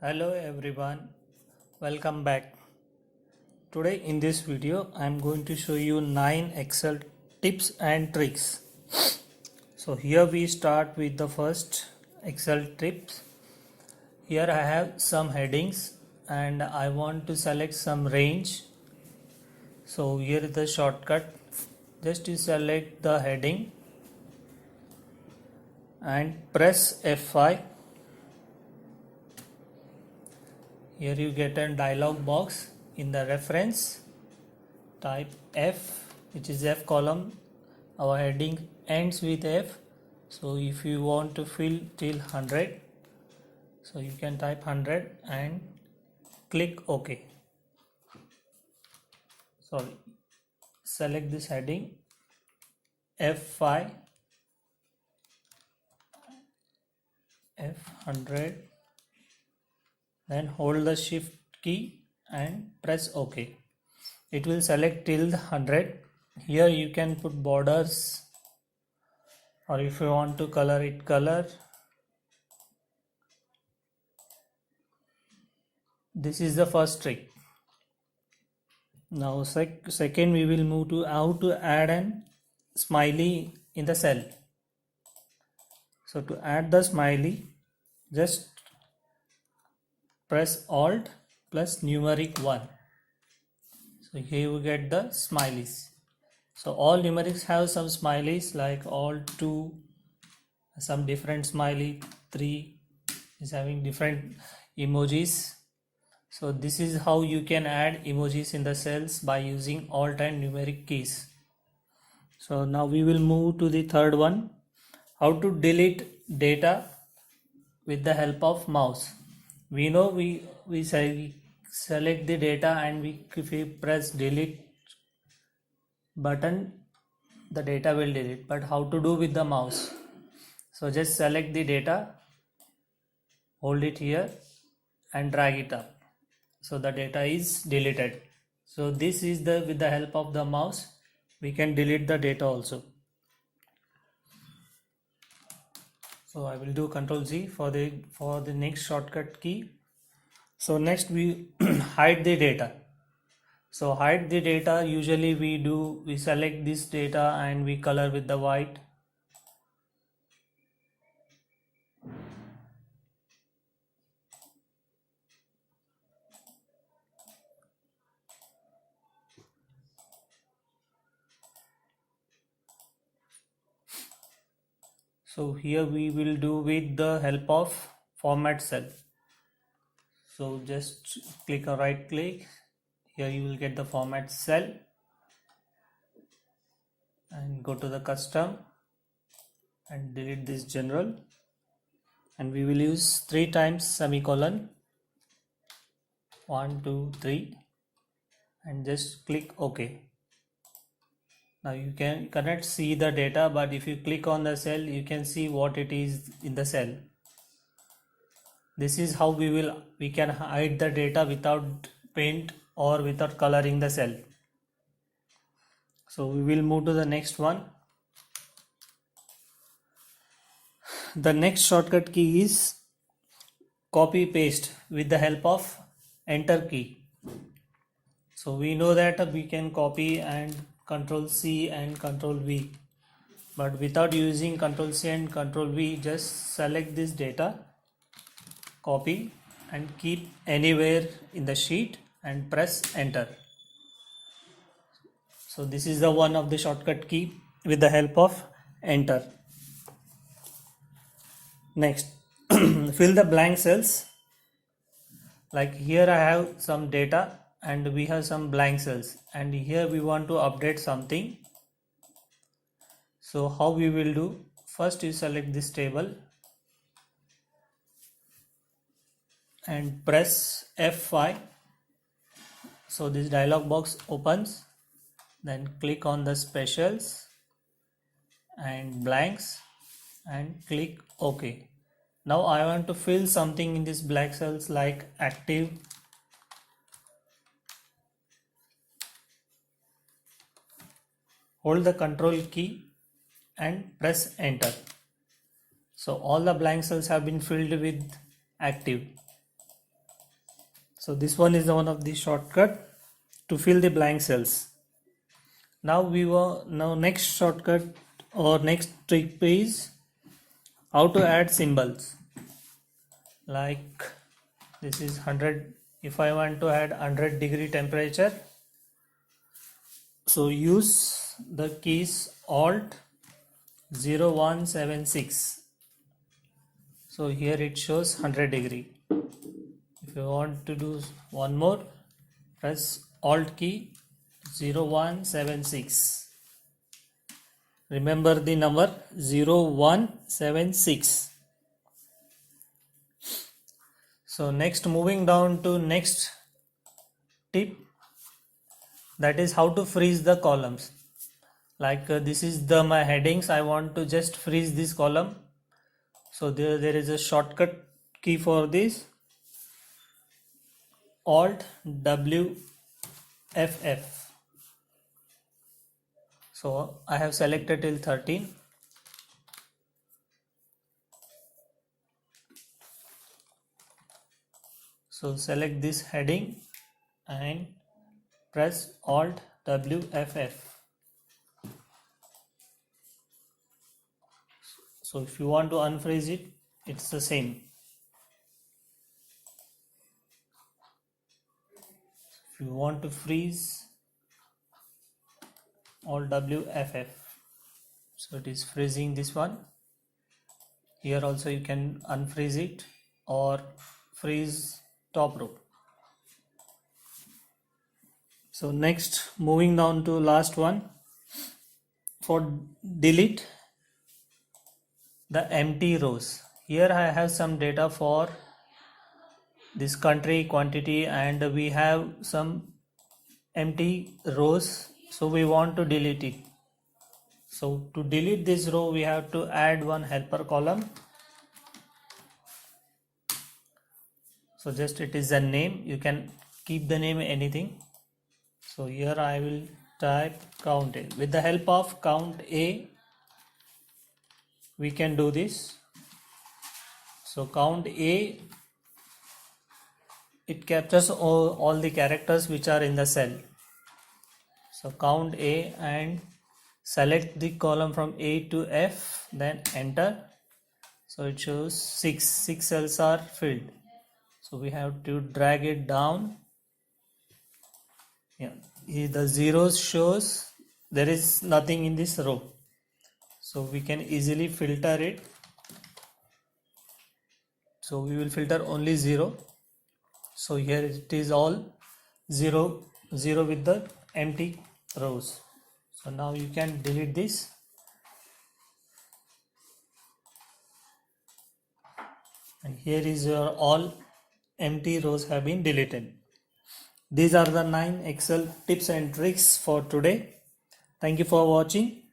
Hello everyone, welcome back. Today in this video I am going to show you 9 Excel tips and tricks. So here we start with the first Excel tips. Here I have some headings and I want to select some range. So here is the shortcut. Just to select the heading and press F5. Here you get a dialog box. In the reference, type F, which is F column. Our heading ends with F. So if you want to fill till 100, so you can type 100 and click OK. Sorry, select this heading F5, F100, then hold the shift key and press OK. It will select till 100. Here you can put borders, or if you want to color it, color. This is the first trick. Now second we will move to how to add an smiley in the cell. So to add the smiley, just press Alt plus numeric 1. So here you get the smileys. So all numerics have some smileys, like Alt 2, some different smiley, 3 is having different emojis. So this is how you can add emojis in the cells by using Alt and numeric keys. So now we will move to the third one, how to delete data with the help of mouse. We know we select the data and if we press delete button, the data will delete. But how to do with the mouse? So just select the data, hold it here and drag it up. So the data is deleted. So this is with the help of the mouse we can delete the data also. So I will do Ctrl Z for the next shortcut key. So next we hide the data. So hide the data, usually we select this data and we color with the white. So here we will do with the help of format cell. So just click a right click. Here you will get the format cell and go to the custom and delete this general, and we will use 3 times semicolon, 1 2 3, and just click OK. Now you cannot see the data, but if you click on the cell you can see what it is in the cell. This is how we can hide the data without paint or without coloring the cell. So we will move to the next one. The next shortcut key is copy paste with the help of enter key. So we know that we can copy and Ctrl C and Ctrl V, but without using Ctrl C and Ctrl V, just select this data, copy and keep anywhere in the sheet and press enter. So this is the one of the shortcut key with the help of enter. Next, fill the blank cells. Like here I have some data and we have some blank cells, and here we want to update something. So how we will do? First you select this table and press F5. So this dialog box opens, then click on the specials and blanks and click OK. Now I want to fill something in these black cells like active. Hold the Ctrl key and press enter. So all the blank cells have been filled with active. So this one is one of the shortcut to fill the blank cells. Now next shortcut or next trick is how to add symbols. Like this is 100. If I want to add 100-degree temperature, so use the keys Alt 0176. So here it shows 100-degree. If you want to do one more, press Alt key 0176. Remember the number 0176. So next, moving down to next tip, that is how to freeze the columns. Like this is my headings. I want to just freeze this column. So there is a shortcut key for this. Alt W FF. So I have selected till 13. So select this heading and press Alt WFF. So if you want to unfreeze it, it's the same. If you want to freeze, Alt WFF. So it is freezing this one. Here also you can unfreeze it or freeze top row. So next, moving down to last one, for delete the empty rows. Here I have some data for this country, quantity, and we have some empty rows, so we want to delete it. So to delete this row, we have to add one helper column. So just it is a name, you can keep the name anything. So here I will type count A. With the help of count A, we can do this. So count A, it captures all the characters which are in the cell. So count A and select the column from A to F, then enter. So it shows 6 cells are filled. So we have to drag it down. Yeah, the zeros shows there is nothing in this row. So we can easily filter it. So we will filter only 0. So here it is all 0 with the empty rows. So now you can delete this. And here is your all empty rows have been deleted. These are the 9 Excel tips and tricks for today. Thank you for watching.